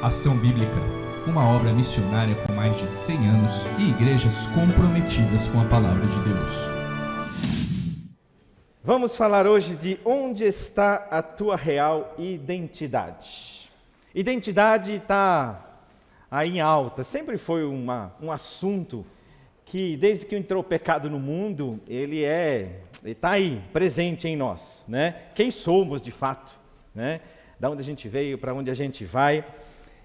Ação Bíblica, uma obra missionária com mais de 100 anos e igrejas comprometidas com a Palavra de Deus. Vamos falar hoje de onde está a tua real identidade. Identidade está aí em alta, sempre foi um assunto que desde que entrou o pecado no mundo, ele está aí, presente em nós, né? Quem somos de fato, né? Da onde a gente veio, para onde a gente vai.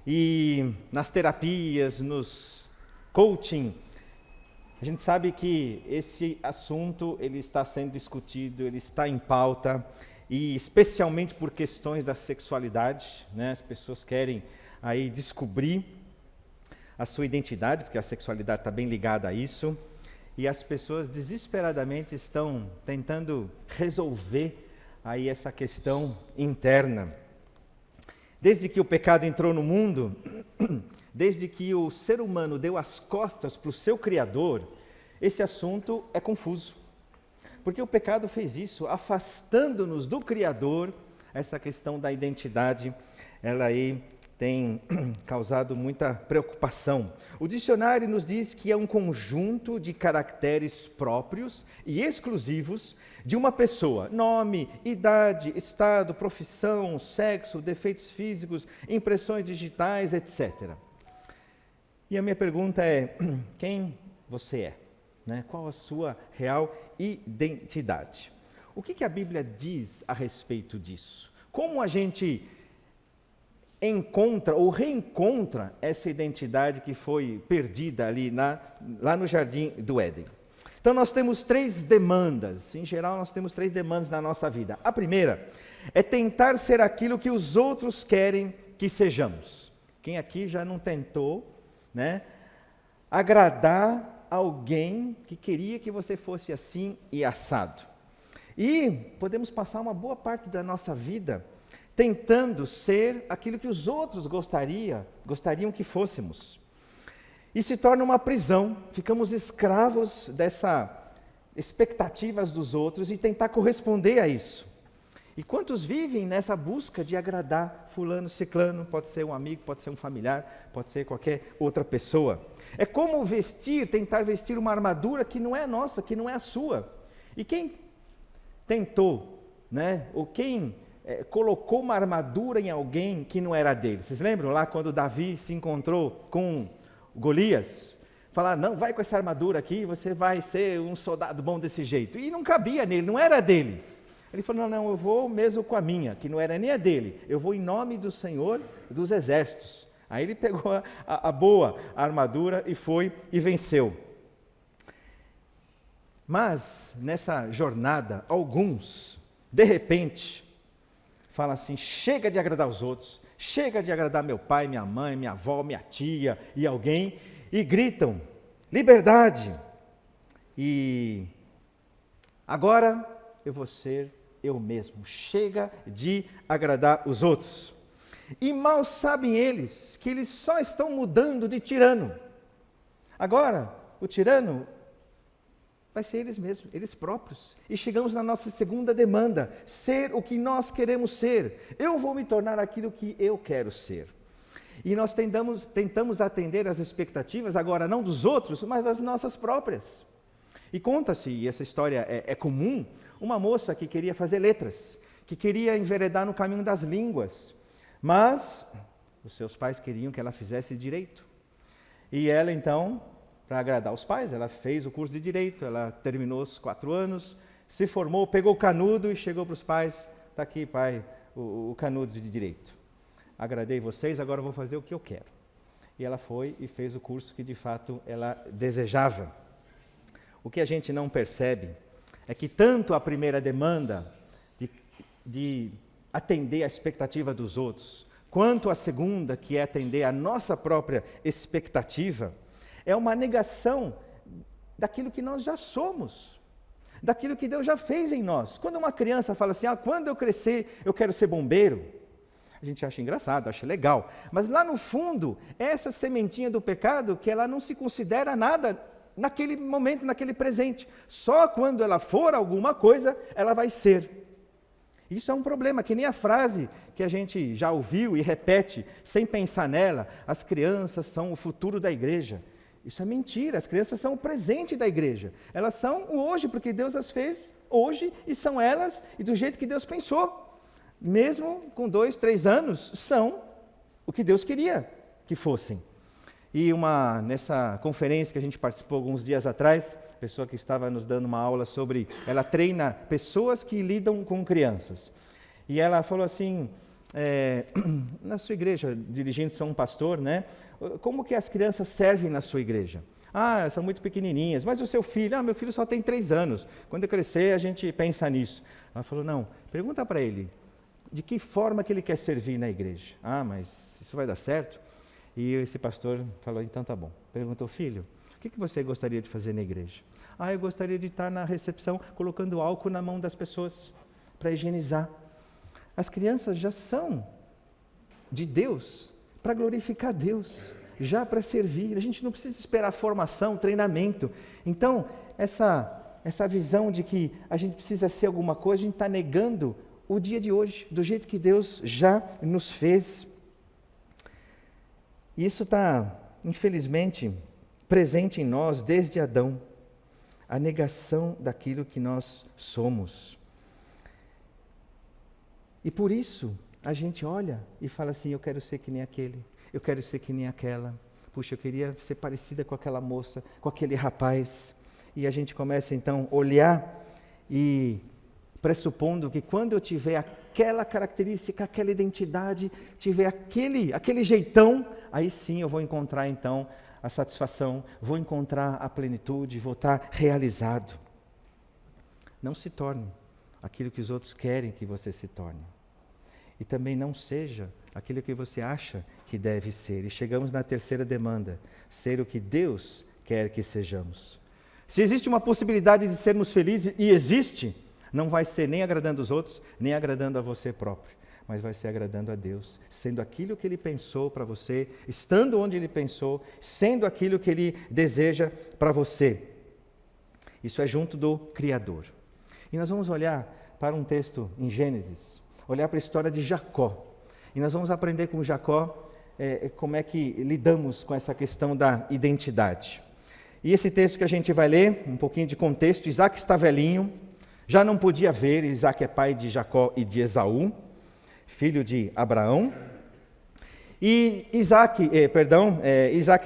E nas terapias, nos coaching, a gente sabe que esse assunto ele está sendo discutido, ele está em pauta, e especialmente por questões da sexualidade, né? As pessoas querem aí descobrir a sua identidade, porque a sexualidade está bem ligada a isso, e as pessoas desesperadamente estão tentando resolver aí essa questão interna. Desde que o pecado entrou no mundo, desde que o ser humano deu as costas para o seu Criador, esse assunto é confuso. Porque o pecado fez isso, afastando-nos do Criador. Essa questão da identidade, ela aí tem causado muita preocupação. O dicionário nos diz que é um conjunto de caracteres próprios e exclusivos de uma pessoa: nome, idade, estado, profissão, sexo, defeitos físicos, impressões digitais, etc. E a minha pergunta é: quem você é? Né? Qual a sua real identidade? O que a Bíblia diz a respeito disso? Como a gente encontra ou reencontra essa identidade que foi perdida ali lá no Jardim do Éden? Então nós temos 3 demandas, em geral nós temos 3 demandas na nossa vida. A primeira é tentar ser aquilo que os outros querem que sejamos. Quem aqui já não tentou, né, agradar alguém que queria que você fosse assim e assado? E podemos passar uma boa parte da nossa vida tentando ser aquilo que os outros gostariam que fôssemos. E se torna uma prisão, ficamos escravos dessas expectativas dos outros e tentar corresponder a isso. E quantos vivem nessa busca de agradar fulano, ciclano? Pode ser um amigo, pode ser um familiar, pode ser qualquer outra pessoa. É como tentar vestir uma armadura que não é nossa, que não é a sua. E quem tentou, né, ou quem colocou uma armadura em alguém que não era dele? Vocês lembram lá quando Davi se encontrou com Golias? Falaram: não, vai com essa armadura aqui, você vai ser um soldado bom desse jeito. E não cabia nele, não era dele. Ele falou: não, eu vou mesmo com a minha, que não era nem a dele. Eu vou em nome do Senhor dos Exércitos. Aí ele pegou a boa armadura e foi e venceu. Mas nessa jornada, alguns, de repente, falam assim: chega de agradar os outros, chega de agradar meu pai, minha mãe, minha avó, minha tia e alguém, e gritam: liberdade! E agora eu vou ser eu mesmo, chega de agradar os outros. E mal sabem eles que eles só estão mudando de tirano. Agora, o tirano vai ser eles mesmos, eles próprios. E chegamos na nossa segunda demanda: ser o que nós queremos ser. Eu vou me tornar aquilo que eu quero ser. E nós tentamos atender às expectativas, agora não dos outros, mas das nossas próprias. E conta-se, e essa história é comum, uma moça que queria fazer letras, que queria enveredar no caminho das línguas, mas os seus pais queriam que ela fizesse direito. E ela então, para agradar os pais, ela fez o curso de direito, ela terminou os 4 anos, se formou, pegou o canudo e chegou para os pais: está aqui, pai, o canudo de direito. Agradei vocês, agora eu vou fazer o que eu quero. E ela foi e fez o curso que de fato ela desejava. O que a gente não percebe é que tanto a primeira demanda de atender a expectativa dos outros, quanto a segunda, que é atender a nossa própria expectativa, é uma negação daquilo que nós já somos, daquilo que Deus já fez em nós. Quando uma criança fala assim: quando eu crescer eu quero ser bombeiro, a gente acha engraçado, acha legal, mas lá no fundo, essa sementinha do pecado, que ela não se considera nada naquele momento, naquele presente. Só quando ela for alguma coisa, ela vai ser. Isso é um problema, que nem a frase que a gente já ouviu e repete sem pensar nela: as crianças são o futuro da igreja. Isso é mentira, as crianças são o presente da igreja. Elas são o hoje, porque Deus as fez hoje e são elas e do jeito que Deus pensou. Mesmo com 2, 3 anos, são o que Deus queria que fossem. E nessa conferência que a gente participou alguns dias atrás, a pessoa que estava nos dando uma aula sobre, ela treina pessoas que lidam com crianças. E ela falou assim, na sua igreja, dirigindo-se a um pastor, né? Como que as crianças servem na sua igreja? Ah, elas são muito pequenininhas, mas o seu filho? Ah, meu filho só tem 3 anos. Quando eu crescer, a gente pensa nisso. Ela falou, não, pergunta para ele, de que forma que ele quer servir na igreja? Ah, mas isso vai dar certo? E esse pastor falou, então tá bom. Perguntou, filho, o que você gostaria de fazer na igreja? Ah, eu gostaria de estar na recepção colocando álcool na mão das pessoas para higienizar. As crianças já são de Deus para glorificar Deus, já para servir. A gente não precisa esperar formação, treinamento. Então, essa visão de que a gente precisa ser alguma coisa, a gente está negando o dia de hoje, do jeito que Deus já nos fez. Isso está, infelizmente, presente em nós desde Adão, a negação daquilo que nós somos. E por isso, a gente olha e fala assim, eu quero ser que nem aquele, eu quero ser que nem aquela. Puxa, eu queria ser parecida com aquela moça, com aquele rapaz. E a gente começa então a olhar e pressupondo que quando eu tiver aquela característica, aquela identidade, tiver aquele jeitão, aí sim eu vou encontrar então a satisfação, vou encontrar a plenitude, vou estar realizado. Não se torne aquilo que os outros querem que você se torne. E também não seja aquilo que você acha que deve ser. E chegamos na terceira demanda, ser o que Deus quer que sejamos. Se existe uma possibilidade de sermos felizes, e existe, não vai ser nem agradando os outros, nem agradando a você próprio, mas vai ser agradando a Deus, sendo aquilo que Ele pensou para você, estando onde Ele pensou, sendo aquilo que Ele deseja para você. Isso é junto do Criador. E nós vamos olhar para um texto em Gênesis, olhar para a história de Jacó. E nós vamos aprender com Jacó como é que lidamos com essa questão da identidade. E esse texto que a gente vai ler, um pouquinho de contexto, Isaac está velhinho, já não podia ver, Isaac é pai de Jacó e de Esaú, filho de Abraão. E Isaac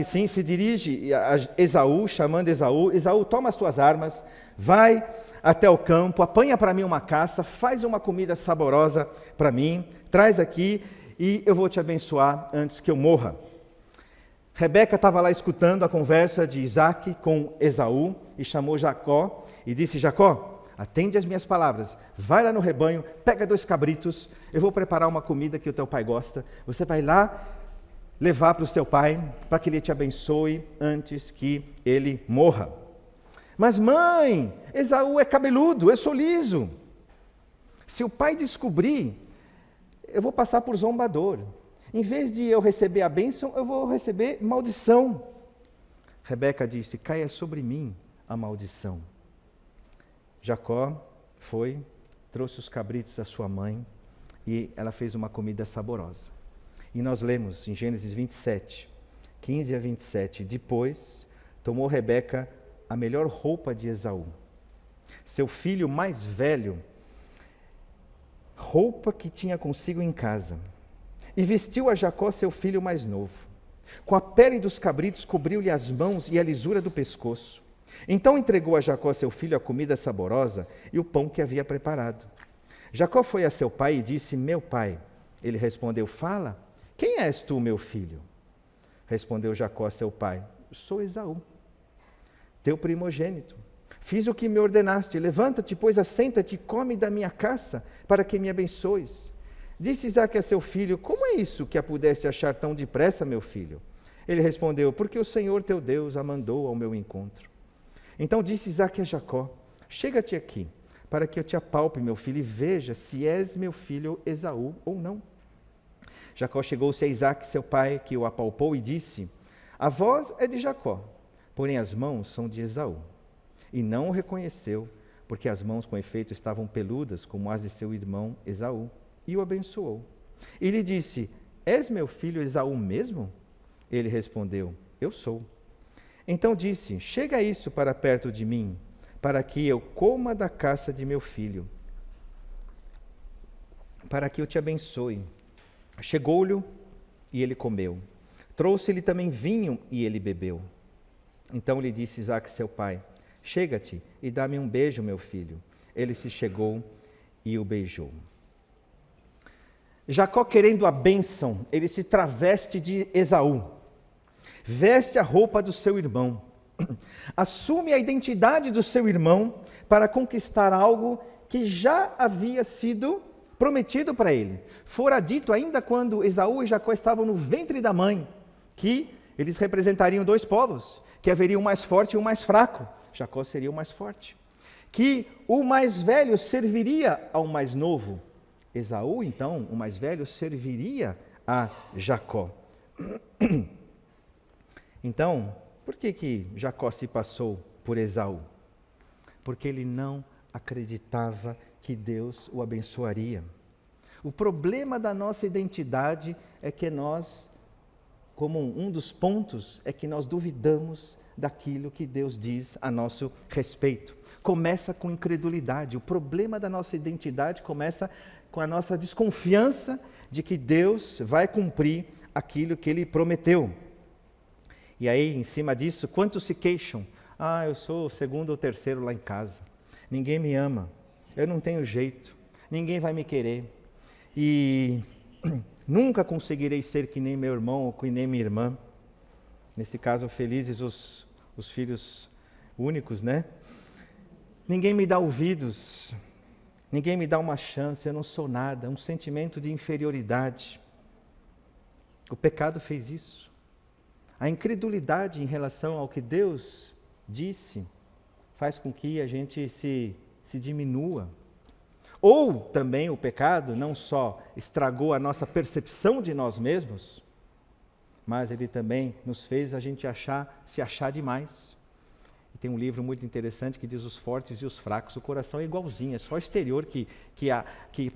sim, se dirige a Esaú, chamando Esaú. Esaú, toma as tuas armas, vai até o campo, apanha para mim uma caça, faz uma comida saborosa para mim, traz aqui e eu vou te abençoar antes que eu morra. Rebeca estava lá escutando a conversa de Isaac com Esaú e chamou Jacó e disse, Jacó, atende as minhas palavras, vai lá no rebanho, pega 2 cabritos, eu vou preparar uma comida que o teu pai gosta, você vai lá levar para o teu pai, para que ele te abençoe antes que ele morra. Mas mãe, Esaú é cabeludo, eu sou liso. Se o pai descobrir, eu vou passar por zombador. Em vez de eu receber a bênção, eu vou receber maldição. Rebeca disse, caia sobre mim a maldição. Jacó foi, trouxe os cabritos à sua mãe e ela fez uma comida saborosa. E nós lemos em Gênesis 27, 15 a 27, depois tomou Rebeca a melhor roupa de Esaú, seu filho mais velho, roupa que tinha consigo em casa, e vestiu a Jacó seu filho mais novo. Com a pele dos cabritos cobriu-lhe as mãos e a lisura do pescoço. Então entregou a Jacó seu filho a comida saborosa e o pão que havia preparado. Jacó foi a seu pai e disse, meu pai. Ele respondeu, fala, quem és tu, meu filho? Respondeu Jacó a seu pai, sou Esaú, teu primogênito. Fiz o que me ordenaste, levanta-te, pois assenta-te e come da minha caça, para que me abençoes. Disse Isaac a seu filho, como é isso que a pudeste achar tão depressa, meu filho? Ele respondeu, porque o Senhor teu Deus a mandou ao meu encontro. Então disse Isaac a Jacó, chega-te aqui, para que eu te apalpe, meu filho, e veja se és meu filho Esaú ou não. Jacó chegou-se a Isaac, seu pai, que o apalpou, e disse, a voz é de Jacó, porém as mãos são de Esaú. E não o reconheceu, porque as mãos com efeito estavam peludas, como as de seu irmão Esaú, e o abençoou. E lhe disse: És meu filho Esaú mesmo? Ele respondeu: Eu sou. Então disse: Chega isso para perto de mim, para que eu coma da caça de meu filho, para que eu te abençoe. Chegou-lhe e ele comeu. Trouxe-lhe também vinho e ele bebeu. Então lhe disse Isaque, seu pai: Chega-te e dá-me um beijo, meu filho. Ele se chegou e o beijou. Jacó, querendo a bênção, ele se traveste de Esaú, veste a roupa do seu irmão, assume a identidade do seu irmão para conquistar algo que já havia sido prometido para ele. Fora dito ainda quando Esaú e Jacó estavam no ventre da mãe, que eles representariam dois povos, que haveria um mais forte e um mais fraco. Jacó seria o mais forte. Que o mais velho serviria ao mais novo. Esaú, então, o mais velho, serviria a Jacó. Então, por que Jacó se passou por Esaú? Porque ele não acreditava que Deus o abençoaria. O problema da nossa identidade é que nós, como um dos pontos, é que nós duvidamos daquilo que Deus diz a nosso respeito. Começa com incredulidade. O problema da nossa identidade começa com a nossa desconfiança de que Deus vai cumprir aquilo que Ele prometeu. E aí, em cima disso, quantos se queixam? Eu sou o segundo ou terceiro lá em casa. Ninguém me ama. Eu não tenho jeito. Ninguém vai me querer. E nunca conseguirei ser que nem meu irmão ou que nem minha irmã. Nesse caso, felizes os filhos únicos, né? Ninguém me dá ouvidos. Ninguém me dá uma chance. Eu não sou nada. Um sentimento de inferioridade. O pecado fez isso. A incredulidade em relação ao que Deus disse faz com que a gente se diminua. Ou também o pecado não só estragou a nossa percepção de nós mesmos, mas ele também nos fez a gente se achar demais. E tem um livro muito interessante que diz os fortes e os fracos. O coração é igualzinho, é só o exterior que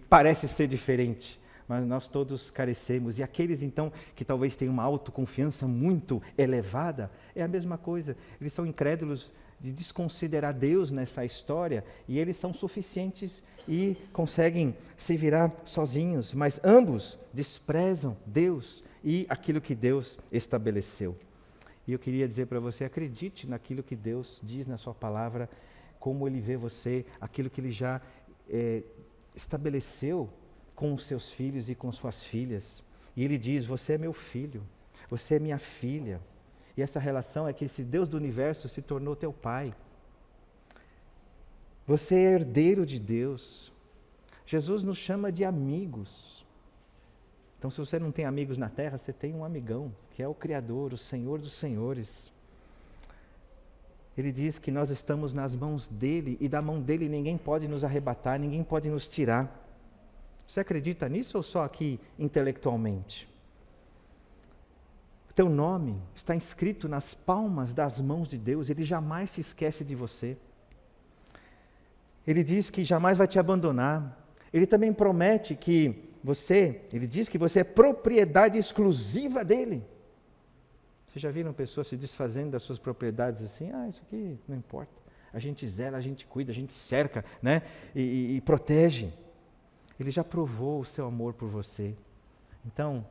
parece ser diferente. Mas nós todos carecemos. E aqueles, então, que talvez tenham uma autoconfiança muito elevada, é a mesma coisa. Eles são incrédulos de desconsiderar Deus nessa história, e eles são suficientes e conseguem se virar sozinhos. Mas ambos desprezam Deus e aquilo que Deus estabeleceu. E eu queria dizer para você, acredite naquilo que Deus diz na sua palavra, como Ele vê você, aquilo que Ele já estabeleceu com os seus filhos e com suas filhas. E Ele diz: você é meu filho, você é minha filha. E essa relação é que esse Deus do universo se tornou teu pai. Você é herdeiro de Deus. Jesus nos chama de amigos. Então, se você não tem amigos na terra, você tem um amigão, que é o Criador, o Senhor dos Senhores. Ele diz que nós estamos nas mãos dEle, e da mão dEle ninguém pode nos arrebatar, ninguém pode nos tirar. Você acredita nisso ou só aqui intelectualmente? O teu nome está inscrito nas palmas das mãos de Deus, Ele jamais se esquece de você. Ele diz que jamais vai te abandonar. Ele também promete que Ele diz que você é propriedade exclusiva dEle. Vocês já viram pessoas se desfazendo das suas propriedades assim? Isso aqui não importa. A gente zela, a gente cuida, a gente cerca, né? E protege. Ele já provou o seu amor por você. Então,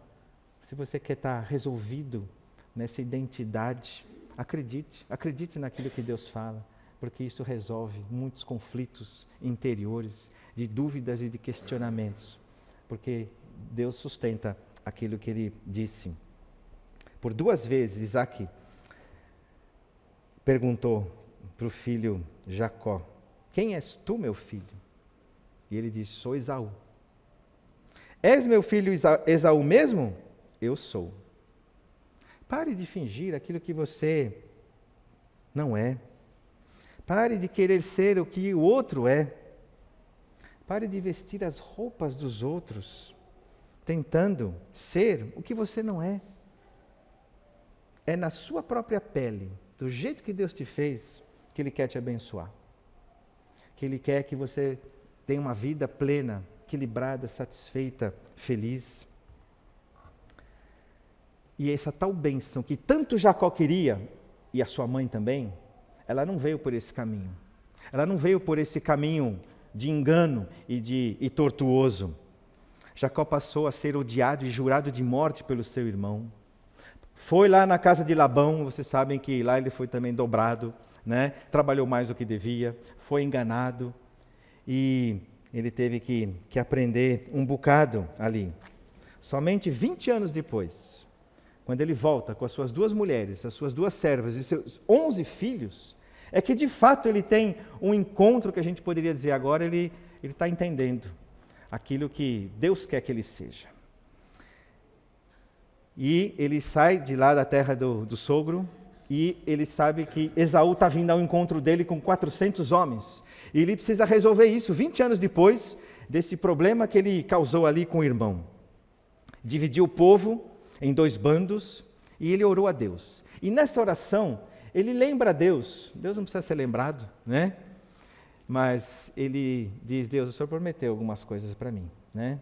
se você quer estar resolvido nessa identidade, acredite naquilo que Deus fala, porque isso resolve muitos conflitos interiores, de dúvidas e de questionamentos, porque Deus sustenta aquilo que Ele disse. Por 2 vezes, Isaque perguntou para o filho Jacó: quem és tu, meu filho? E ele disse: sou Esaú. És meu filho Esaú mesmo? Eu sou. Pare de fingir aquilo que você não é. Pare de querer ser o que o outro é. Pare de vestir as roupas dos outros, tentando ser o que você não é. É na sua própria pele, do jeito que Deus te fez, que Ele quer te abençoar. que Ele quer que você tenha uma vida plena, equilibrada, satisfeita, feliz. E essa tal bênção que tanto Jacó queria, e a sua mãe também, ela não veio por esse caminho. Ela não veio por esse caminho de engano e tortuoso. Jacó passou a ser odiado e jurado de morte pelo seu irmão. Foi lá na casa de Labão, vocês sabem que lá ele foi também dobrado, né? Trabalhou mais do que devia, foi enganado e ele teve que aprender um bocado ali. Somente 20 anos depois, quando ele volta com as suas 2 mulheres, as suas 2 servas e seus 11 filhos, é que de fato ele tem um encontro que a gente poderia dizer agora, ele está entendendo aquilo que Deus quer que ele seja. E ele sai de lá da terra do sogro, e ele sabe que Esaú está vindo ao encontro dele com 400 homens. E ele precisa resolver isso 20 anos depois desse problema que ele causou ali com o irmão. Dividiu o povo em 2 bandos, e ele orou a Deus. E nessa oração, ele lembra a Deus. Deus não precisa ser lembrado, né? Mas ele diz, Deus, o Senhor prometeu algumas coisas para mim, né?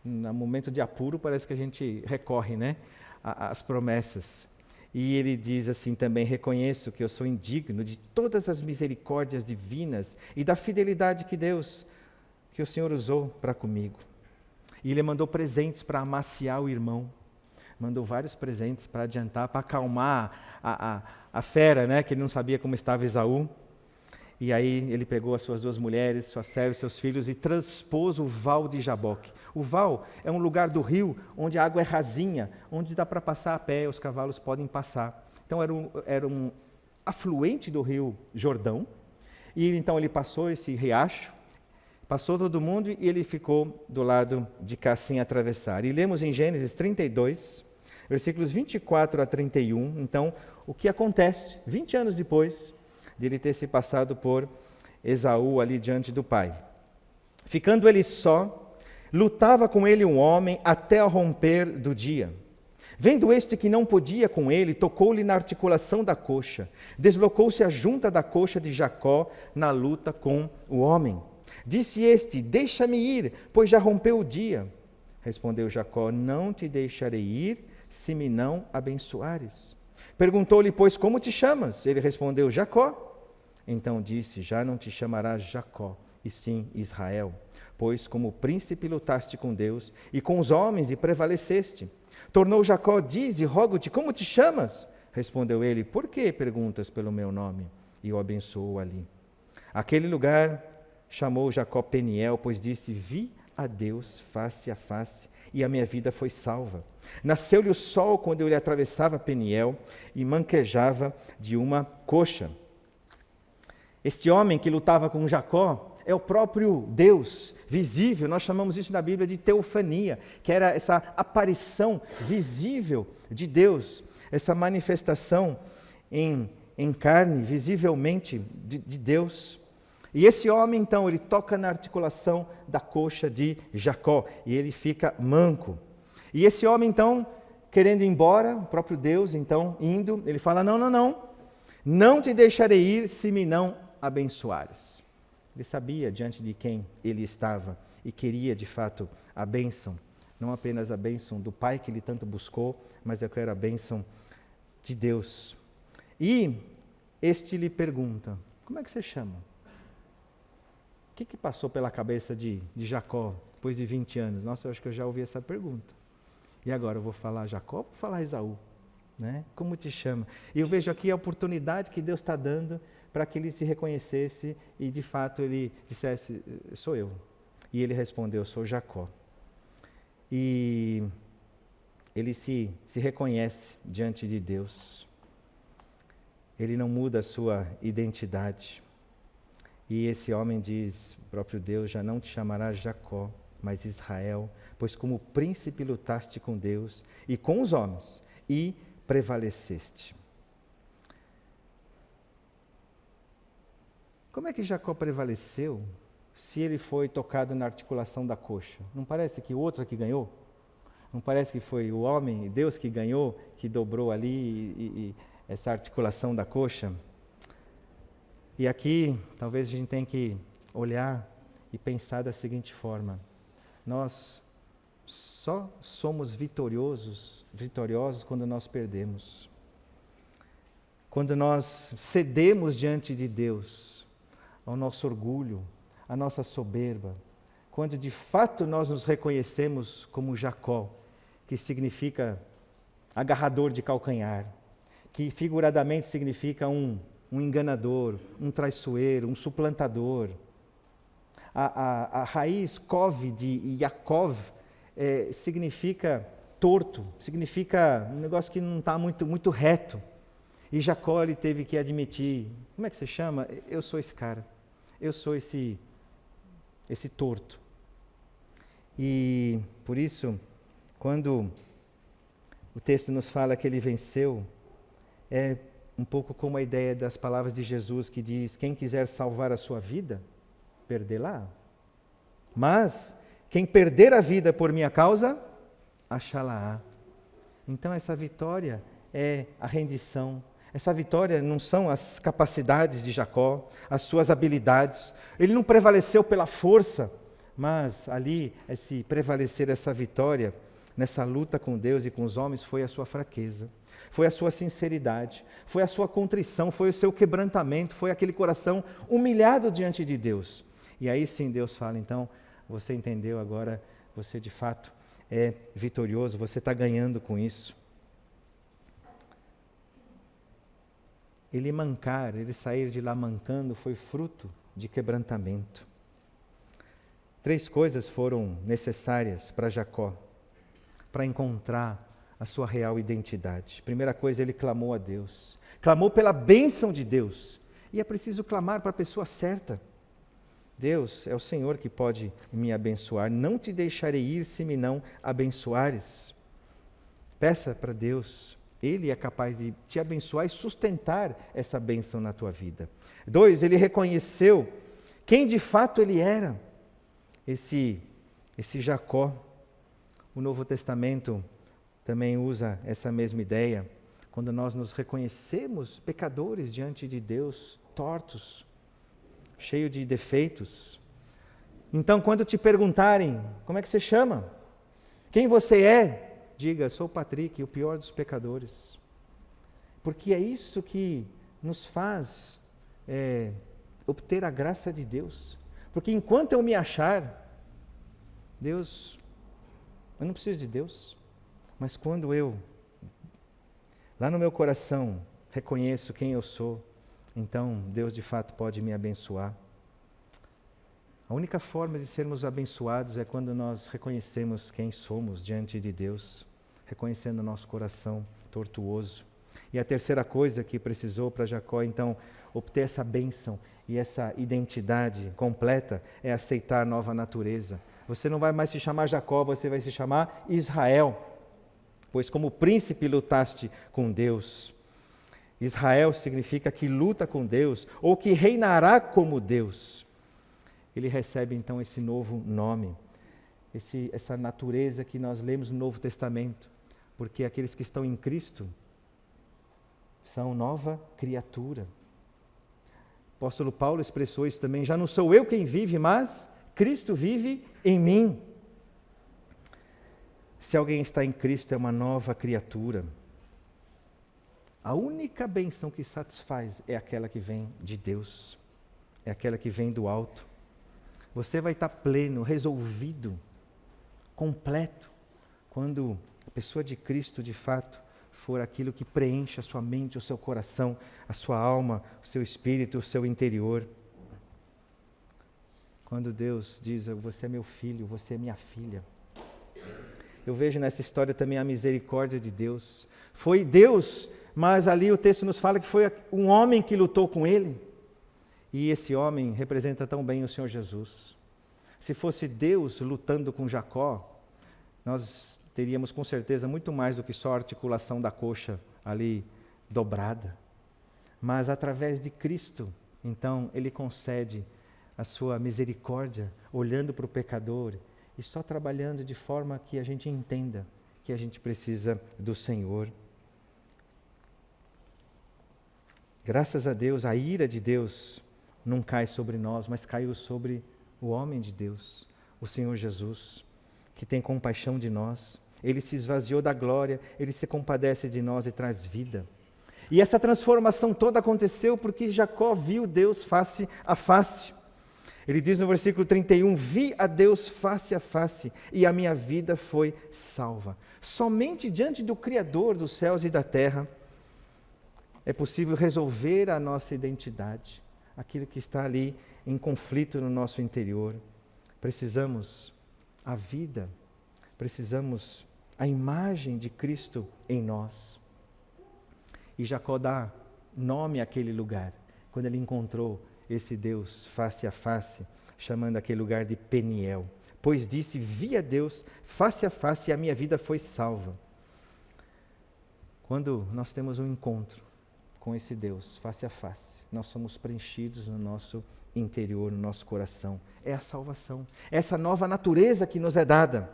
No momento de apuro, parece que a gente recorre, né, às promessas. E ele diz assim também, reconheço que eu sou indigno de todas as misericórdias divinas e da fidelidade que o Senhor usou para comigo. E ele mandou presentes para amaciar o irmão. Mandou vários presentes para adiantar, para acalmar a fera, né, que ele não sabia como estava Esaú. E aí ele pegou as suas 2 mulheres, suas servas, seus filhos e transpôs o val de Jaboque. O val é um lugar do rio onde a água é rasinha, onde dá para passar a pé, os cavalos podem passar. Então era um afluente do rio Jordão. E então ele passou esse riacho, passou todo mundo e ele ficou do lado de cá sem atravessar. E lemos em Gênesis 32, versículos 24 a 31. Então, o que acontece 20 anos depois de ele ter se passado por Esaú ali diante do pai. Ficando ele só, lutava com ele um homem até ao romper do dia. Vendo este que não podia com ele, tocou-lhe na articulação da coxa. Deslocou-se a junta da coxa de Jacó na luta com o homem. Disse este, deixa-me ir, pois já rompeu o dia. Respondeu Jacó, não te deixarei ir, se me não abençoares. Perguntou-lhe, pois, como te chamas? Ele respondeu, Jacó. Então disse, já não te chamarás Jacó, e sim Israel, pois como príncipe lutaste com Deus e com os homens e prevaleceste. Tornou Jacó, diz e rogo-te, como te chamas? Respondeu ele, por que perguntas pelo meu nome? E o abençoou ali. Aquele lugar chamou Jacó Peniel, pois disse, vi a Deus face a face, e a minha vida foi salva. Nasceu-lhe o sol quando eu lhe atravessava Peniel, e manquejava de uma coxa. Este homem que lutava com Jacó é o próprio Deus visível, nós chamamos isso na Bíblia de teofania, que era essa aparição visível de Deus, essa manifestação em carne, visivelmente de Deus. E esse homem, então, ele toca na articulação da coxa de Jacó, e ele fica manco. E esse homem, então, querendo ir embora, o próprio Deus, então, indo, ele fala, não te deixarei ir se me não abençoares. Ele sabia diante de quem ele estava e queria, de fato, a bênção. Não apenas a bênção do Pai que ele tanto buscou, mas eu quero a bênção de Deus. E este lhe pergunta, como é que você chama? O que passou pela cabeça de Jacó, depois de 20 anos? Nossa, eu acho que eu já ouvi essa pergunta. E agora, eu vou falar Jacó ou vou falar Esaú? Né? Como te chama? E eu vejo aqui a oportunidade que Deus está dando para que ele se reconhecesse e, de fato, ele dissesse, sou eu. E ele respondeu, sou Jacó. E ele se reconhece diante de Deus. Ele não muda a sua identidade. E esse homem diz, o próprio Deus, já não te chamará Jacó, mas Israel, pois como príncipe lutaste com Deus e com os homens, e prevaleceste. Como é que Jacó prevaleceu se ele foi tocado na articulação da coxa? Não parece que o outro que ganhou? Não parece que foi o homem, Deus que ganhou, que dobrou ali e essa articulação da coxa? E aqui, talvez a gente tenha que olhar e pensar da seguinte forma: nós só somos vitoriosos quando nós perdemos. Quando nós cedemos diante de Deus ao nosso orgulho, à nossa soberba, quando de fato nós nos reconhecemos como Jacó, que significa agarrador de calcanhar, que figuradamente significa um enganador, um traiçoeiro, um suplantador. A raiz Kov de Yaakov significa torto, significa um negócio que não está muito reto. E Jacó ele teve que admitir: como é que você chama? Eu sou esse cara, eu sou esse torto. E por isso, quando o texto nos fala que ele venceu, é um pouco como a ideia das palavras de Jesus que diz: quem quiser salvar a sua vida, perdê-la. Mas quem perder a vida por minha causa, achá-la-á. Então essa vitória é a rendição. Essa vitória não são as capacidades de Jacó, as suas habilidades. Ele não prevaleceu pela força, mas ali, esse prevalecer, essa vitória, nessa luta com Deus e com os homens, foi a sua fraqueza, foi a sua sinceridade, foi a sua contrição, foi o seu quebrantamento, foi aquele coração humilhado diante de Deus. E aí sim Deus fala: então, você entendeu agora, você de fato é vitorioso, você está ganhando com isso. Ele sair de lá mancando, foi fruto de quebrantamento. 3 coisas foram necessárias para Jacó, para encontrar a sua real identidade. Primeira coisa, ele clamou a Deus. Clamou pela bênção de Deus. E é preciso clamar para a pessoa certa. Deus, é o Senhor que pode me abençoar. Não te deixarei ir se me não abençoares. Peça para Deus. Ele é capaz de te abençoar e sustentar essa bênção na tua vida. 2, ele reconheceu quem de fato ele era. Esse Jacó. O Novo Testamento também usa essa mesma ideia. Quando nós nos reconhecemos pecadores diante de Deus, tortos, cheios de defeitos. Então, quando te perguntarem, como é que você chama? Quem você é? Diga: sou Patrick, o pior dos pecadores. Porque é isso que nos faz obter a graça de Deus. Porque enquanto eu me achar, Deus, eu não preciso de Deus. Mas quando eu, lá no meu coração, reconheço quem eu sou, então Deus de fato pode me abençoar. A única forma de sermos abençoados é quando nós reconhecemos quem somos diante de Deus, reconhecendo o nosso coração tortuoso. E a terceira coisa que precisou para Jacó, então, obter essa bênção e essa identidade completa é aceitar a nova natureza. Você não vai mais se chamar Jacó, você vai se chamar Israel, pois como príncipe lutaste com Deus. Israel significa que luta com Deus, ou que reinará como Deus. Ele recebe então esse novo nome, essa natureza que nós lemos no Novo Testamento, porque aqueles que estão em Cristo são nova criatura. O apóstolo Paulo expressou isso também: já não sou eu quem vive, mas Cristo vive em mim. Se alguém está em Cristo, é uma nova criatura. A única bênção que satisfaz é aquela que vem de Deus, é aquela que vem do alto. Você vai estar pleno, resolvido, completo, quando a pessoa de Cristo, de fato, for aquilo que preenche a sua mente, o seu coração, a sua alma, o seu espírito, o seu interior. Quando Deus diz: você é meu filho, você é minha filha. Eu vejo nessa história também a misericórdia de Deus. Foi Deus, mas ali o texto nos fala que foi um homem que lutou com ele. E esse homem representa tão bem o Senhor Jesus. Se fosse Deus lutando com Jacó, nós teríamos com certeza muito mais do que só a articulação da coxa ali dobrada. Mas através de Cristo, então, Ele concede a sua misericórdia, olhando para o pecador e só trabalhando de forma que a gente entenda que a gente precisa do Senhor. Graças a Deus, a ira de Deus não cai sobre nós, mas caiu sobre o homem de Deus, o Senhor Jesus, que tem compaixão de nós. Ele se esvaziou da glória, ele se compadece de nós e traz vida. E essa transformação toda aconteceu porque Jacó viu Deus face a face. Ele diz no versículo 31, vi a Deus face a face e a minha vida foi salva. Somente diante do Criador dos céus e da terra é possível resolver a nossa identidade, aquilo que está ali em conflito no nosso interior. Precisamos a vida, precisamos a imagem de Cristo em nós. E Jacó dá nome àquele lugar, quando ele encontrou esse Deus face a face, chamando aquele lugar de Peniel. Pois disse, vi a Deus face a face e a minha vida foi salva. Quando nós temos um encontro com esse Deus face a face, nós somos preenchidos no nosso interior, no nosso coração. É a salvação, é essa nova natureza que nos é dada.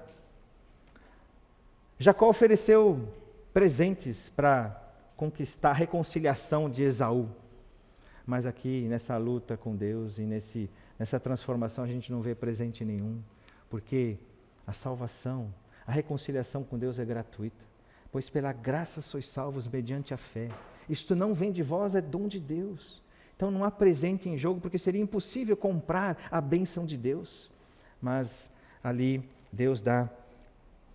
Jacó ofereceu presentes para conquistar a reconciliação de Esaú. Mas aqui, nessa luta com Deus e nessa transformação, a gente não vê presente nenhum, porque a salvação, a reconciliação com Deus é gratuita. Pois pela graça sois salvos mediante a fé. Isto não vem de vós, é dom de Deus. Então não há presente em jogo, porque seria impossível comprar a bênção de Deus. Mas ali Deus dá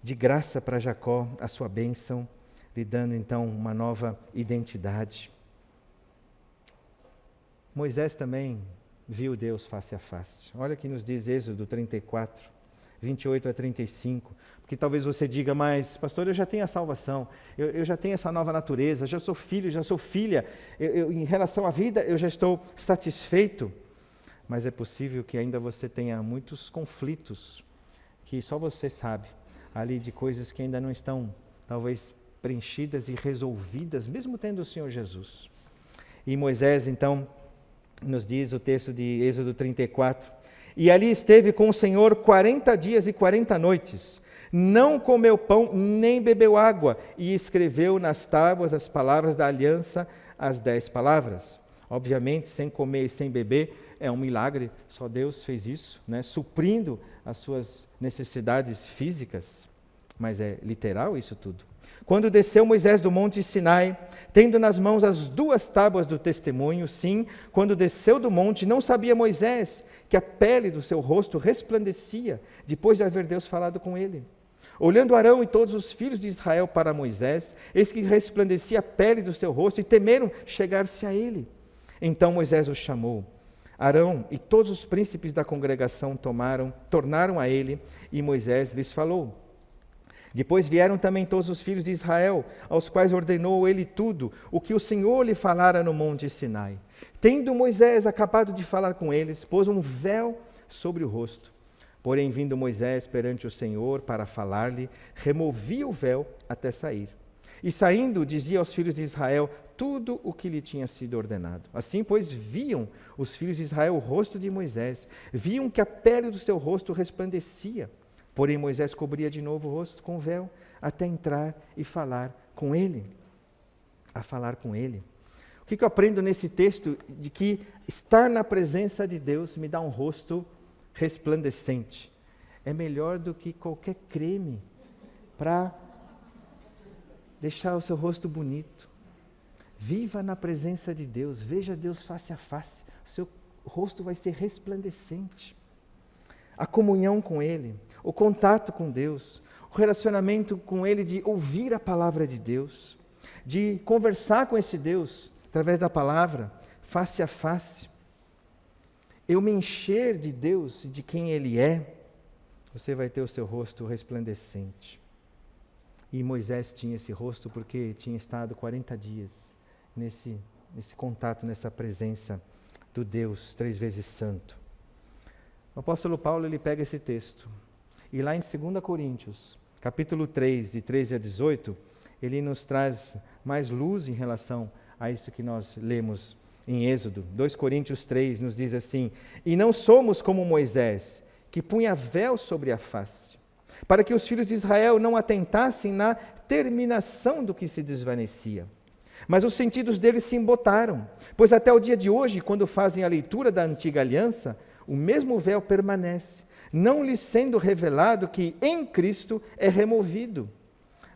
de graça para Jacó a sua bênção, lhe dando então uma nova identidade. Moisés também viu Deus face a face. Olha o que nos diz Êxodo 34, 28 a 35. Porque talvez você diga, mas pastor, eu já tenho a salvação, eu já tenho essa nova natureza, já sou filho, já sou filha, em relação à vida eu já estou satisfeito. Mas é possível que ainda você tenha muitos conflitos, que só você sabe, ali de coisas que ainda não estão talvez preenchidas e resolvidas, mesmo tendo o Senhor Jesus. E Moisés então nos diz o texto de Êxodo 34, e ali esteve com o Senhor 40 dias e 40 noites, não comeu pão nem bebeu água, e escreveu nas tábuas as palavras da aliança, as 10 palavras. Obviamente, sem comer e sem beber é um milagre, só Deus fez isso, né? Suprindo as suas necessidades físicas, mas é literal isso tudo. Quando desceu Moisés do monte Sinai, tendo nas mãos as 2 tábuas do testemunho, sim, quando desceu do monte, não sabia Moisés que a pele do seu rosto resplandecia, depois de haver Deus falado com ele. Olhando Arão e todos os filhos de Israel para Moisés, eis que resplandecia a pele do seu rosto, e temeram chegar-se a ele. Então Moisés os chamou. Arão e todos os príncipes da congregação tornaram a ele, e Moisés lhes falou. Depois vieram também todos os filhos de Israel, aos quais ordenou ele tudo, o que o Senhor lhe falara no monte Sinai. Tendo Moisés acabado de falar com eles, pôs um véu sobre o rosto. Porém, vindo Moisés perante o Senhor para falar-lhe, removia o véu até sair. E saindo, dizia aos filhos de Israel tudo o que lhe tinha sido ordenado. Assim, pois, viam os filhos de Israel o rosto de Moisés, viam que a pele do seu rosto resplandecia. Porém, Moisés cobria de novo o rosto com o véu, até entrar e falar com ele. A falar com ele. O que eu aprendo nesse texto? De que estar na presença de Deus me dá um rosto resplandecente. É melhor do que qualquer creme para deixar o seu rosto bonito. Viva na presença de Deus, veja Deus face a face. O seu rosto vai ser resplandecente. A comunhão com Ele, o contato com Deus, o relacionamento com Ele de ouvir a palavra de Deus, de conversar com esse Deus através da palavra, face a face. Eu me encher de Deus e de quem Ele é, você vai ter o seu rosto resplandecente. E Moisés tinha esse rosto porque tinha estado 40 dias nesse contato, nessa presença do Deus 3 vezes santo. O apóstolo Paulo ele pega esse texto e lá em 2 Coríntios, capítulo 3, de 13 a 18, ele nos traz mais luz em relação a isso que nós lemos em Êxodo. 2 Coríntios 3 nos diz assim: e não somos como Moisés, que punha véu sobre a face, para que os filhos de Israel não atentassem na terminação do que se desvanecia. Mas os sentidos deles se embotaram, pois até o dia de hoje, quando fazem a leitura da antiga aliança, o mesmo véu permanece, não lhes sendo revelado que em Cristo é removido.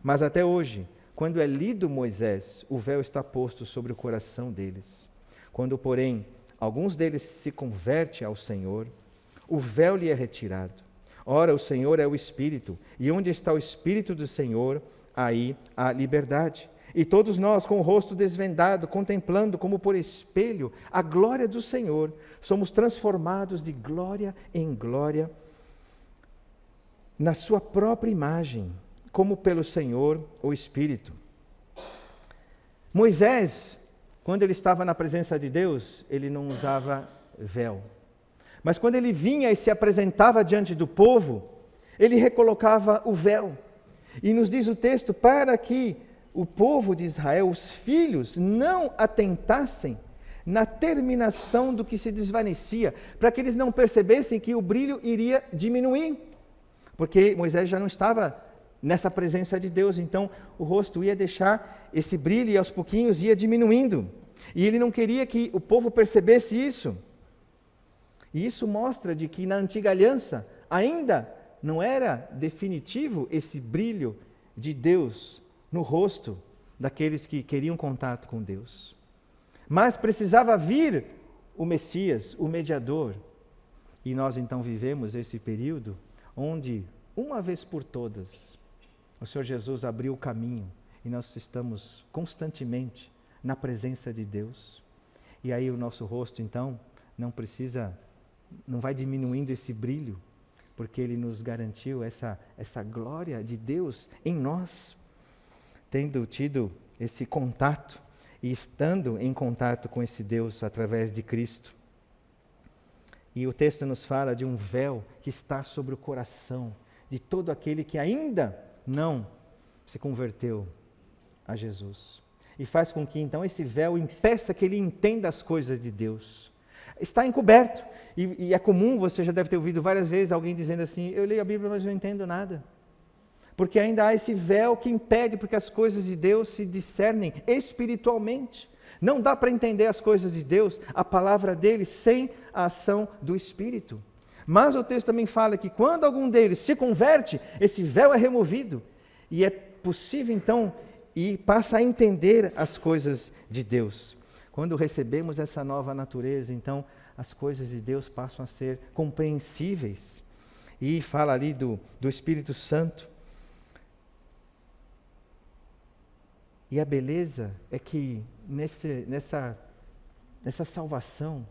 Mas até hoje, quando é lido Moisés, o véu está posto sobre o coração deles. Quando, porém, alguns deles se convertem ao Senhor, o véu lhe é retirado. Ora, o Senhor é o Espírito, e onde está o Espírito do Senhor, aí há liberdade. E todos nós, com o rosto desvendado, contemplando como por espelho a glória do Senhor, somos transformados de glória em glória na sua própria imagem, como pelo Senhor, o Espírito. Moisés, quando ele estava na presença de Deus, ele não usava véu. Mas quando ele vinha e se apresentava diante do povo, ele recolocava o véu. E nos diz o texto, para que o povo de Israel, os filhos, não atentassem na terminação do que se desvanecia, para que eles não percebessem que o brilho iria diminuir. Porque Moisés já não estava nessa presença de Deus, então o rosto ia deixar esse brilho e aos pouquinhos ia diminuindo. E ele não queria que o povo percebesse isso. E isso mostra de que na antiga aliança ainda não era definitivo esse brilho de Deus no rosto daqueles que queriam contato com Deus. Mas precisava vir o Messias, o mediador. E nós então vivemos esse período onde, uma vez por todas, o Senhor Jesus abriu o caminho e nós estamos constantemente na presença de Deus. E aí o nosso rosto então não vai diminuindo esse brilho, porque Ele nos garantiu essa glória de Deus em nós, tendo tido esse contato e estando em contato com esse Deus através de Cristo. E o texto nos fala de um véu que está sobre o coração de todo aquele que ainda não se converteu a Jesus. E faz com que então esse véu impeça que ele entenda as coisas de Deus. Está encoberto. E é comum, você já deve ter ouvido várias vezes alguém dizendo assim, eu leio a Bíblia, mas não entendo nada. Porque ainda há esse véu que impede porque as coisas de Deus se discernem espiritualmente. Não dá para entender as coisas de Deus, a palavra dele, sem a ação do Espírito. Mas o texto também fala que quando algum deles se converte, esse véu é removido. E é possível então, e passa a entender as coisas de Deus. Quando recebemos essa nova natureza, então as coisas de Deus passam a ser compreensíveis. E fala ali do Espírito Santo. E a beleza é que nessa salvação,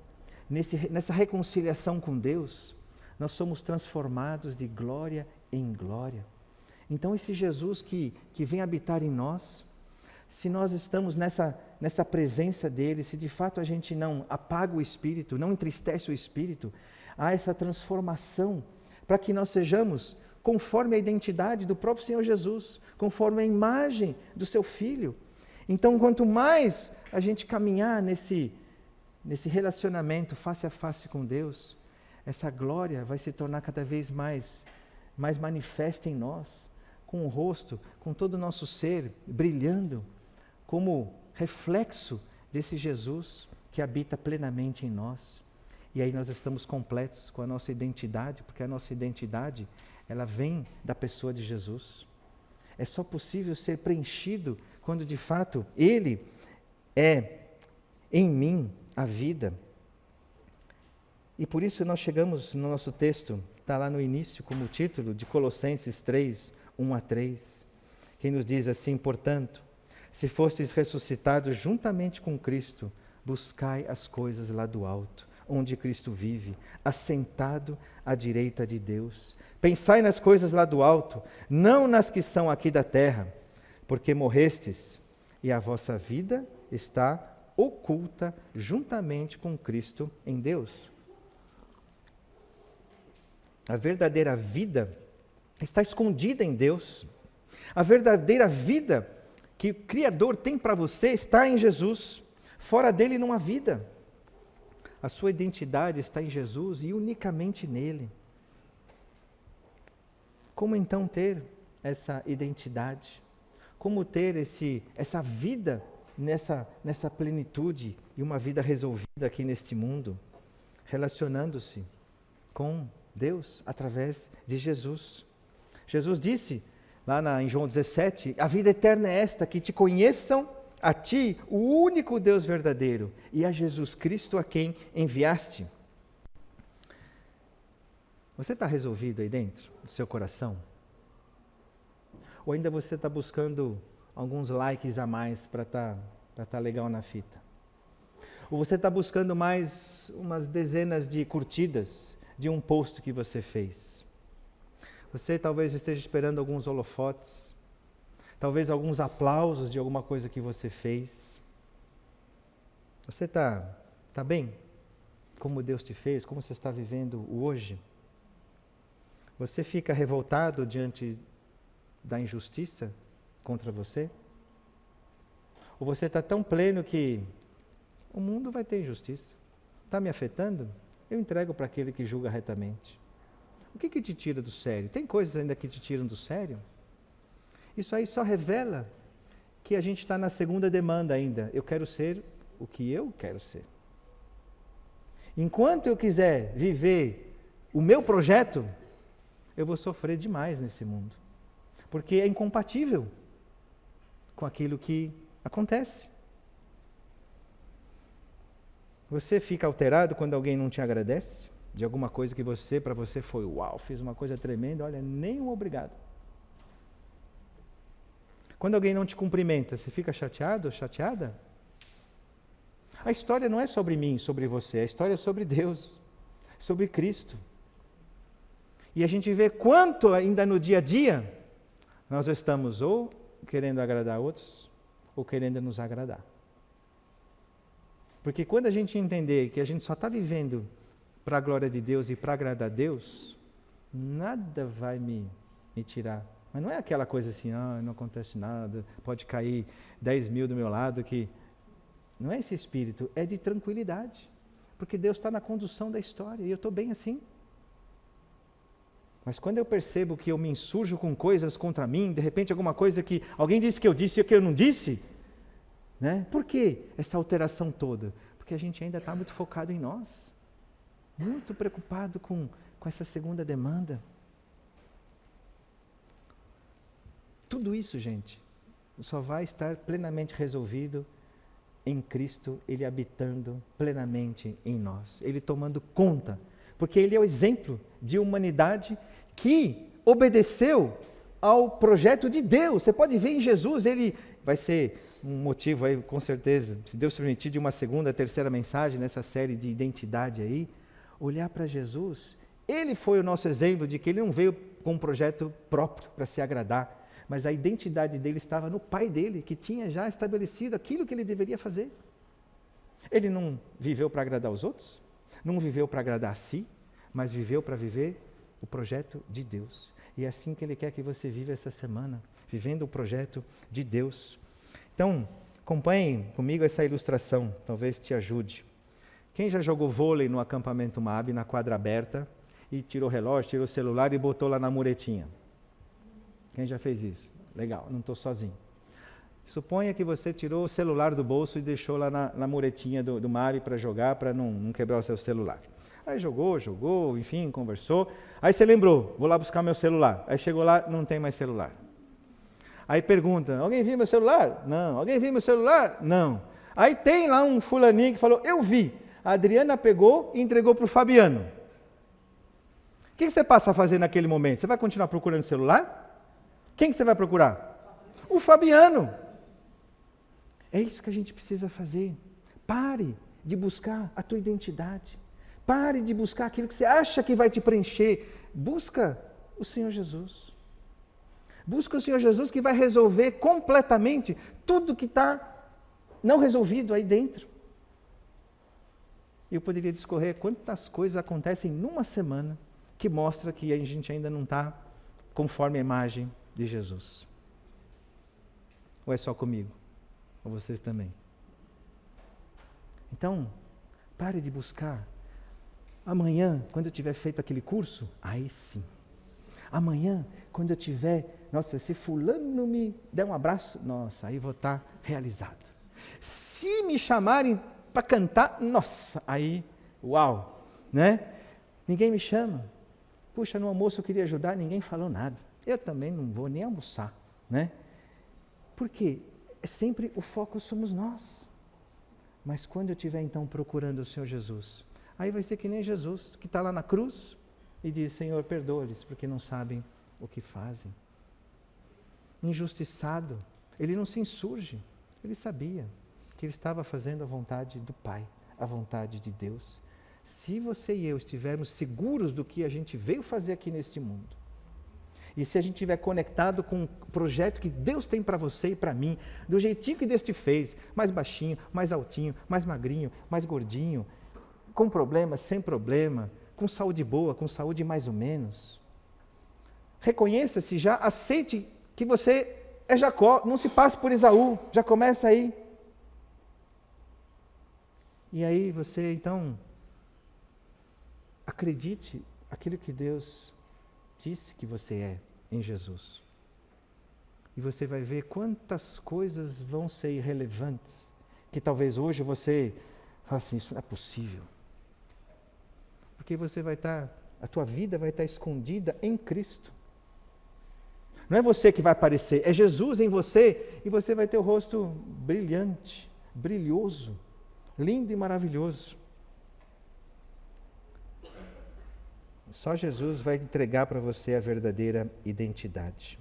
nessa reconciliação com Deus, nós somos transformados de glória em glória. Então esse Jesus que vem habitar em nós, se nós estamos nessa presença dele, se de fato a gente não apaga o Espírito, não entristece o Espírito, há essa transformação para que nós sejamos conforme a identidade do próprio Senhor Jesus, conforme a imagem do seu Filho. Então, quanto mais a gente caminhar nesse relacionamento face a face com Deus, essa glória vai se tornar cada vez mais manifesta em nós, com o rosto, com todo o nosso ser brilhando, como reflexo desse Jesus que habita plenamente em nós. E aí nós estamos completos com a nossa identidade, porque a nossa identidade, ela vem da pessoa de Jesus. É só possível ser preenchido quando de fato Ele é em mim a vida. E por isso nós chegamos no nosso texto, está lá no início como título de Colossenses 3, 1 a 3, que nos diz assim, portanto, se fostes ressuscitados juntamente com Cristo, buscai as coisas lá do alto, onde Cristo vive, assentado à direita de Deus. Pensai nas coisas lá do alto, não nas que são aqui da terra, porque morrestes, e a vossa vida está oculta juntamente com Cristo em Deus. A verdadeira vida está escondida em Deus. A verdadeira vida que o Criador tem para você está em Jesus. Fora dele não há vida. A sua identidade está em Jesus e unicamente nele. Como então ter essa identidade? Como ter essa vida nessa plenitude e uma vida resolvida aqui neste mundo, relacionando-se com Deus através de Jesus. Jesus disse lá em João 17, a vida eterna é esta, que te conheçam a ti, o único Deus verdadeiro, e a Jesus Cristo a quem enviaste. Você está resolvido aí dentro do seu coração? Ou ainda você está buscando alguns likes a mais para tá legal na fita? Ou você está buscando mais umas dezenas de curtidas de um post que você fez? Você talvez esteja esperando alguns holofotes, talvez alguns aplausos de alguma coisa que você fez. Você está bem? Como Deus te fez? Como você está vivendo hoje? Você fica revoltado diante da injustiça contra você? Ou você está tão pleno que o mundo vai ter injustiça? Está me afetando? Eu entrego para aquele que julga retamente. O que te tira do sério? Tem coisas ainda que te tiram do sério? Isso aí só revela que a gente está na segunda demanda ainda. Eu quero ser o que eu quero ser. Enquanto eu quiser viver o meu projeto, eu vou sofrer demais nesse mundo. Porque é incompatível com aquilo que acontece. Você fica alterado quando alguém não te agradece? De alguma coisa que para você foi, uau, fiz uma coisa tremenda, olha, nem um obrigado. Quando alguém não te cumprimenta, você fica chateado ou chateada? A história não é sobre mim, sobre você, a história é sobre Deus, sobre Cristo. E a gente vê quanto ainda no dia a dia, nós estamos ou querendo agradar outros, ou querendo nos agradar. Porque quando a gente entender que a gente só está vivendo para a glória de Deus e para agradar a Deus, nada vai me tirar. Mas não é aquela coisa assim, não acontece nada, pode cair 10 mil do meu lado, que não é esse espírito, é de tranquilidade. Porque Deus está na condução da história e eu estou bem assim. Mas quando eu percebo que eu me insurjo com coisas contra mim, de repente alguma coisa que alguém disse que eu disse e que eu não disse, né? Por que essa alteração toda? Porque a gente ainda está muito focado em nós. Muito preocupado com essa segunda demanda. Tudo isso, gente, só vai estar plenamente resolvido em Cristo, Ele habitando plenamente em nós. Ele tomando conta, porque Ele é o exemplo de humanidade que obedeceu ao projeto de Deus. Você pode ver em Jesus, Ele vai ser um motivo aí, com certeza, se Deus permitir, de uma segunda, terceira mensagem nessa série de identidade aí. Olhar para Jesus, Ele foi o nosso exemplo de que Ele não veio com um projeto próprio para se agradar, mas a identidade dele estava no Pai dele, que tinha já estabelecido aquilo que ele deveria fazer. Ele não viveu para agradar os outros, não viveu para agradar a si, mas viveu para viver o projeto de Deus. E é assim que Ele quer que você viva essa semana, vivendo o projeto de Deus. Então, acompanhem comigo essa ilustração, talvez te ajude. Quem já jogou vôlei no acampamento Moab, na quadra aberta, e tirou o relógio, tirou o celular e botou lá na muretinha? Quem já fez isso? Legal, não estou sozinho. Suponha que você tirou o celular do bolso e deixou lá na muretinha do Moab para jogar, para não quebrar o seu celular. Aí jogou, enfim, conversou. Aí você lembrou, vou lá buscar meu celular. Aí chegou lá, não tem mais celular. Aí pergunta, alguém viu meu celular? Não. Alguém viu meu celular? Não. Aí tem lá um fulaninho que falou, eu vi. A Adriana pegou e entregou para o Fabiano. O que você passa a fazer naquele momento? Você vai continuar procurando o celular? Quem que você vai procurar? O Fabiano. É isso que a gente precisa fazer. Pare de buscar a tua identidade. Pare de buscar aquilo que você acha que vai te preencher. Busca o Senhor Jesus. Busca o Senhor Jesus que vai resolver completamente tudo que está não resolvido aí dentro. Eu poderia discorrer quantas coisas acontecem numa semana que mostra que a gente ainda não está conforme a imagem de Jesus. Ou é só comigo? Ou vocês também? Então, pare de buscar. Amanhã, quando eu tiver feito aquele curso, aí sim. Amanhã, quando eu tiver, nossa, se fulano me der um abraço, nossa, aí vou estar realizado. Se me chamarem para cantar, nossa, aí, uau, né? Ninguém me chama. Puxa, no almoço eu queria ajudar, ninguém falou nada. Eu também não vou nem almoçar, né? Por quê? É sempre o foco somos nós. Mas quando eu estiver então procurando o Senhor Jesus, aí vai ser que nem Jesus, que está lá na cruz e diz, Senhor, perdoa-lhes, porque não sabem o que fazem. Injustiçado, ele não se insurge, ele sabia que ele estava fazendo a vontade do Pai, a vontade de Deus. Se você e eu estivermos seguros do que a gente veio fazer aqui neste mundo, e se a gente estiver conectado com o projeto que Deus tem para você e para mim, do jeitinho que Deus te fez, mais baixinho, mais altinho, mais magrinho, mais gordinho, com problema, sem problema, com saúde boa, com saúde mais ou menos. Reconheça-se já, aceite que você é Jacó, não se passe por Esaú, já começa aí. E aí você então, acredite aquilo que Deus disse que você é em Jesus. E você vai ver quantas coisas vão ser irrelevantes, que talvez hoje você fale assim, isso não é possível. Porque você vai estar, a tua vida vai estar escondida em Cristo. Não é você que vai aparecer, é Jesus em você, e você vai ter o rosto brilhante, brilhoso, lindo e maravilhoso. Só Jesus vai entregar para você a verdadeira identidade.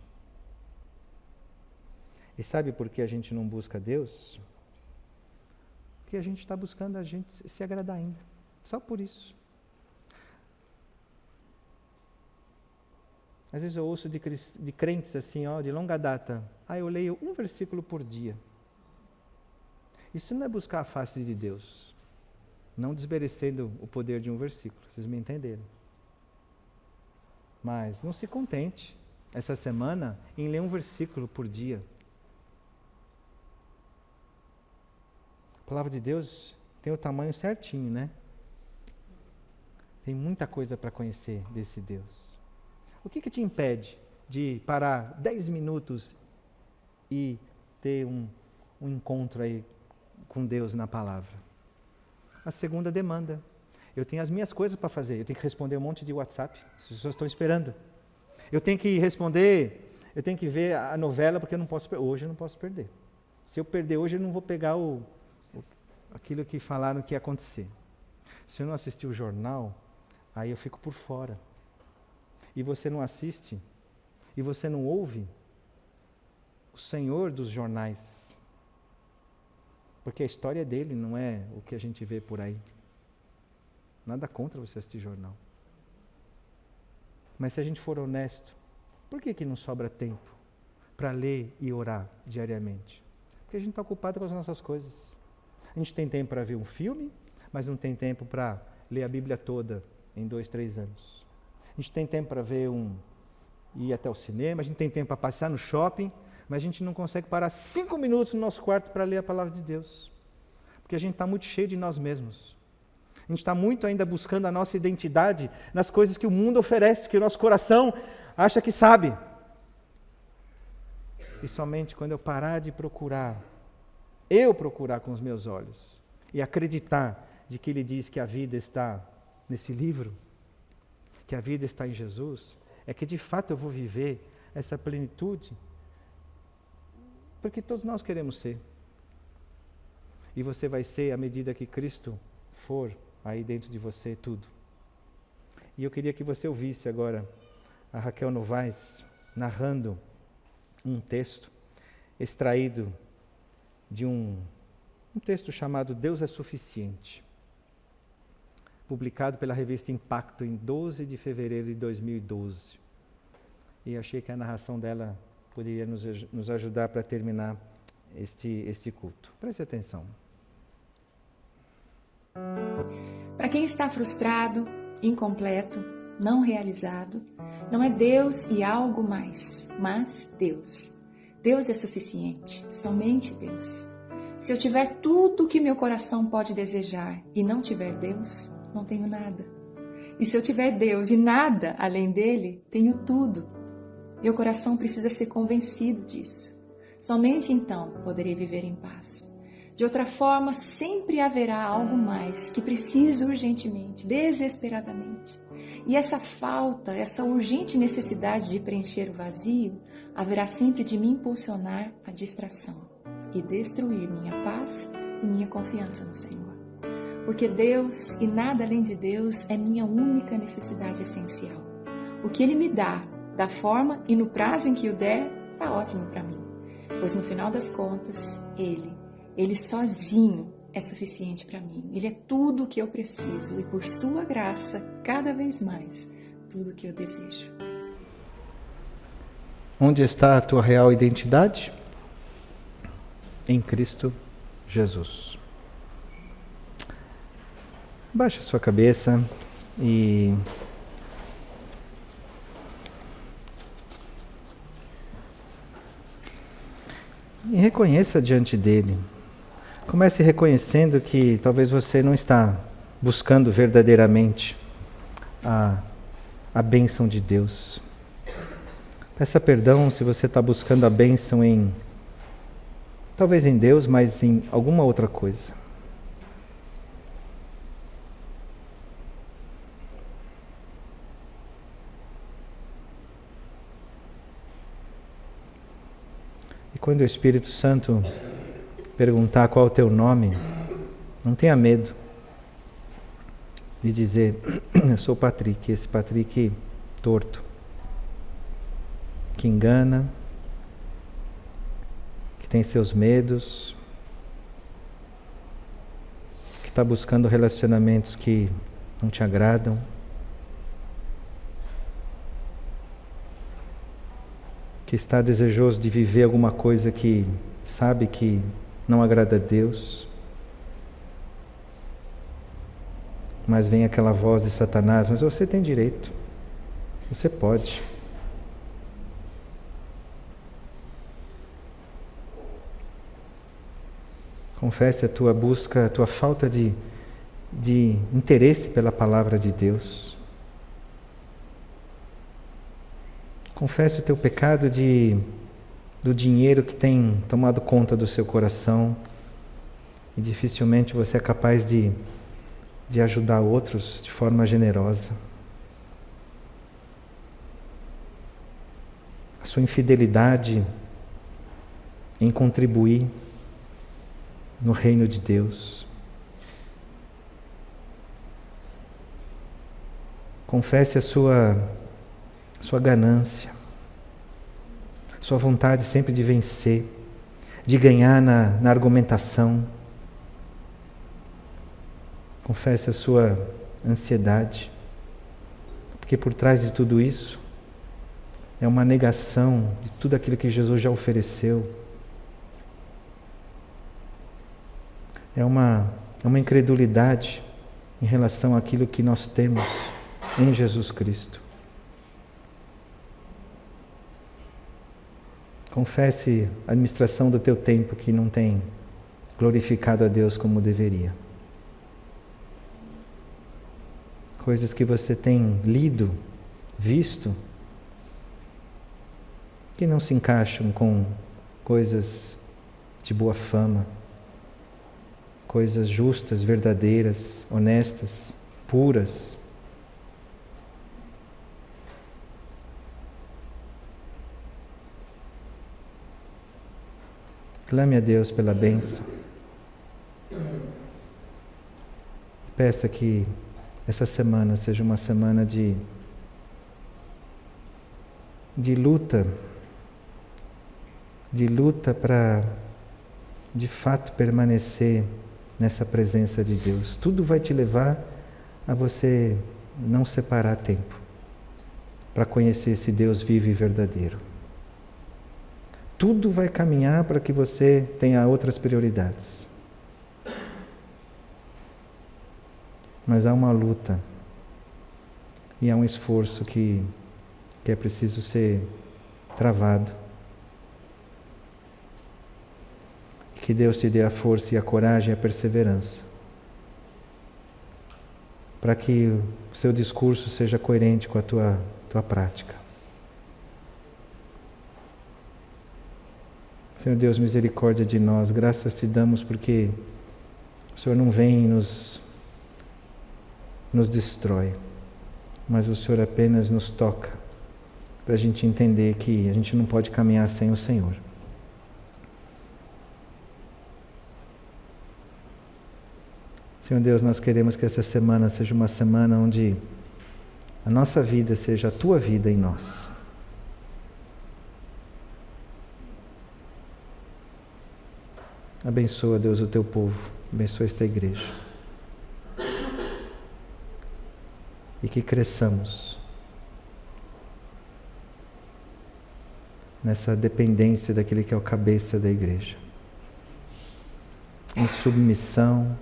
E sabe por que a gente não busca Deus? Porque a gente está buscando a gente se agradar ainda. Só por isso. Às vezes eu ouço de crentes assim, de longa data. Eu leio um versículo por dia. Isso não é buscar a face de Deus. Não desmerecendo o poder de um versículo. Vocês me entenderam? Mas não se contente, essa semana, em ler um versículo por dia. A palavra de Deus tem o tamanho certinho, né? Tem muita coisa para conhecer desse Deus. O que te impede de parar 10 minutos e ter um encontro aí com Deus na palavra? A segunda demanda. Eu tenho as minhas coisas para fazer, eu tenho que responder um monte de WhatsApp, as pessoas estão esperando. Eu tenho que responder, eu tenho que ver a novela, porque hoje eu não posso perder. Se eu perder hoje, eu não vou pegar aquilo que falaram que ia acontecer. Se eu não assistir o jornal, aí eu fico por fora. E você não assiste, e você não ouve o Senhor dos jornais. Porque a história dele não é o que a gente vê por aí. Nada contra você assistir jornal. Mas se a gente for honesto, por que não sobra tempo para ler e orar diariamente? Porque a gente está ocupado com as nossas coisas. A gente tem tempo para ver um filme, mas não tem tempo para ler a Bíblia toda em 2, 3 anos. A gente tem tempo para ir até o cinema, a gente tem tempo para passear no shopping, mas a gente não consegue parar 5 minutos no nosso quarto para ler a palavra de Deus. Porque a gente está muito cheio de nós mesmos. A gente está muito ainda buscando a nossa identidade nas coisas que o mundo oferece, que o nosso coração acha que sabe. E somente quando eu parar de procurar com os meus olhos, e acreditar de que Ele diz que a vida está nesse livro, que a vida está em Jesus, é que de fato eu vou viver essa plenitude, porque todos nós queremos ser. E você vai ser à medida que Cristo for aí dentro de você tudo. E eu queria que você ouvisse agora a Raquel Novaes narrando um texto extraído de um texto chamado Deus é Suficiente, publicado pela revista Impacto em 12 de fevereiro de 2012. E achei que a narração dela poderia nos ajudar para terminar este culto. Preste atenção. Para quem está frustrado, incompleto, não realizado, não é Deus e algo mais, mas Deus. Deus é suficiente, somente Deus. Se eu tiver tudo o que meu coração pode desejar e não tiver Deus, não tenho nada. E se eu tiver Deus e nada além dele, tenho tudo. Meu coração precisa ser convencido disso. Somente então poderei viver em paz. De outra forma, sempre haverá algo mais que preciso urgentemente, desesperadamente. E essa falta, essa urgente necessidade de preencher o vazio, haverá sempre de me impulsionar à distração e destruir minha paz e minha confiança no Senhor. Porque Deus e nada além de Deus é minha única necessidade essencial. O que Ele me dá, da forma e no prazo em que o der, está ótimo para mim. Pois no final das contas, Ele sozinho é suficiente para mim. Ele é tudo o que eu preciso e por sua graça, cada vez mais, tudo o que eu desejo. Onde está a tua real identidade? Em Cristo Jesus. Baixa sua cabeça e reconheça diante dele. Comece reconhecendo que talvez você não está buscando verdadeiramente a bênção de Deus. Peça perdão se você está buscando a bênção talvez em Deus, mas em alguma outra coisa. E quando o Espírito Santo perguntar qual é o teu nome, não tenha medo de dizer, eu sou Patrick, esse Patrick torto, que engana, que tem seus medos, que está buscando relacionamentos que não te agradam, que está desejoso de viver alguma coisa que sabe que não agrada a Deus, mas vem aquela voz de Satanás, mas você tem direito, você pode. Confesse a tua busca, a tua falta de interesse pela palavra de Deus. Confesse o teu pecado do dinheiro que tem tomado conta do seu coração e dificilmente você é capaz de ajudar outros de forma generosa. A sua infidelidade em contribuir no reino de Deus. Confesse a sua ganância, sua vontade sempre de vencer, de ganhar na argumentação. Confesse a sua ansiedade, porque por trás de tudo isso é uma negação de tudo aquilo que Jesus já ofereceu. É uma incredulidade em relação àquilo que nós temos em Jesus Cristo. Confesse a administração do teu tempo que não tem glorificado a Deus como deveria. Coisas que você tem lido, visto, que não se encaixam com coisas de boa fama, coisas justas, verdadeiras, honestas, puras. Clame a Deus pela bênção. Peça que essa semana seja uma semana de luta para, de fato, permanecer nessa presença de Deus. Tudo vai te levar a você não separar tempo para conhecer esse Deus vivo e verdadeiro. Tudo vai caminhar para que você tenha outras prioridades. Mas há uma luta e há um esforço que é preciso ser travado. Que Deus te dê a força e a coragem e a perseverança para que o seu discurso seja coerente com a tua prática. Senhor Deus, misericórdia de nós, graças te damos porque o Senhor não vem e nos destrói, mas o Senhor apenas nos toca para a gente entender que a gente não pode caminhar sem o Senhor. Senhor Deus, nós queremos que essa semana seja uma semana onde a nossa vida seja a Tua vida em nós. Abençoa, Deus, o Teu povo. Abençoa esta igreja. E que cresçamos nessa dependência daquele que é o cabeça da igreja. Em submissão,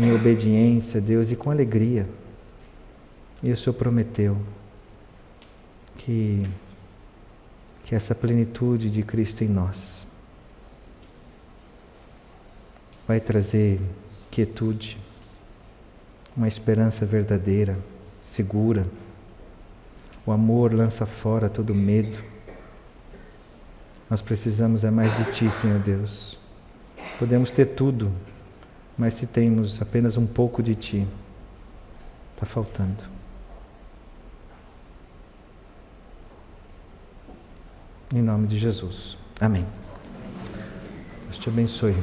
em obediência, Deus, e com alegria. E o Senhor prometeu que essa plenitude de Cristo em nós vai trazer quietude, uma esperança verdadeira, segura. O amor lança fora todo medo. Nós precisamos mais de Ti, Senhor Deus. Podemos ter tudo, mas se temos apenas um pouco de Ti, está faltando. Em nome de Jesus. Amém. Deus te abençoe.